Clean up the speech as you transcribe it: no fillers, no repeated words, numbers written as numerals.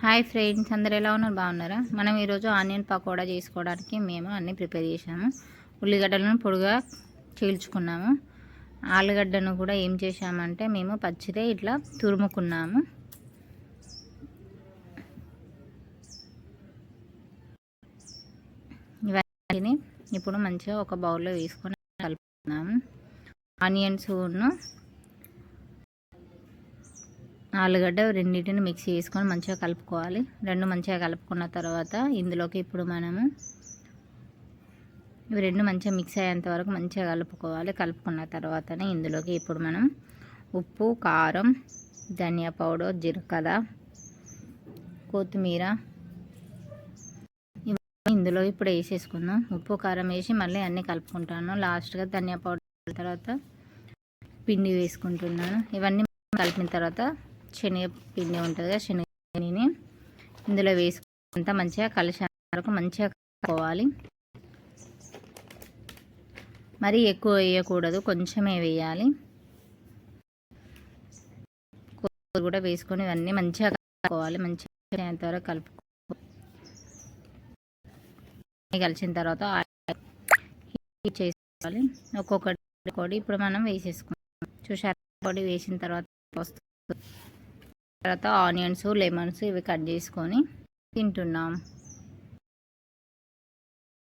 Hi friends, అందరు ఎలా ఉన్నారు? బాగున్నారా? మనం ఈరోజు ఆనియన్ పకోడా చేసుకోవడానికి మేము అన్నీ ప్రిపేర్ చేసాము. ఉల్లిగడ్డలను పొడిగా చీల్చుకున్నాము. ఆలుగడ్డను కూడా ఏం చేసామంటే మేము పచ్చిదే ఇట్లా తురుముకున్నాము. ఇవన్నీ ఇప్పుడు మంచిగా ఒక బౌల్లో వేసుకొని కలుపుకున్నాము. ఆనియన్స్ను ఆలుగడ్డ రెండింటిని మిక్స్ చేసుకొని మంచిగా కలుపుకోవాలి. రెండు మంచిగా కలుపుకున్న తర్వాత ఇందులోకి ఇప్పుడు మనము ఇవి రెండు మంచిగా మిక్స్ అయ్యేంత వరకు మంచిగా కలుపుకోవాలి. కలుపుకున్న తర్వాతనే ఇందులోకి ఇప్పుడు మనం ఉప్పు, కారం, ధనియా పౌడర్, జీలకర్ర, కొత్తిమీర ఇవన్నీ ఇందులో ఇప్పుడు వేసేసుకుందాం. ఉప్పు, కారం వేసి మళ్ళీ అన్నీ కలుపుకుంటాను. లాస్ట్గా ధనియా పౌడర్ తర్వాత పిండి వేసుకుంటున్నాను. ఇవన్నీ కలిపిన తర్వాత శనగపిండి ఉంటుంది కదా, శనగపిండిని ఇందులో వేసుకుంటా మంచిగా కలిసే వరకు మంచిగా కలుపుకోవాలి. మరీ ఎక్కువ వేయకూడదు, కొంచెమే వేయాలి. కొత్తిమీర కూడా వేసుకొని ఇవన్నీ మంచిగా కలుపుకోవాలి. మంచిగా అంతవరకు కలిసిన తర్వాత హీట్ చేసుకోవాలి. ఒక్కొక్కటి ఇప్పుడు మనం వేసేసుకుంటాం. చూసారా, పొడి వేసిన తర్వాత వస్తుంది. తర్వాత ఆనియన్స్, లెమన్స్ ఇవి కట్ చేసుకొని తింటున్నాం.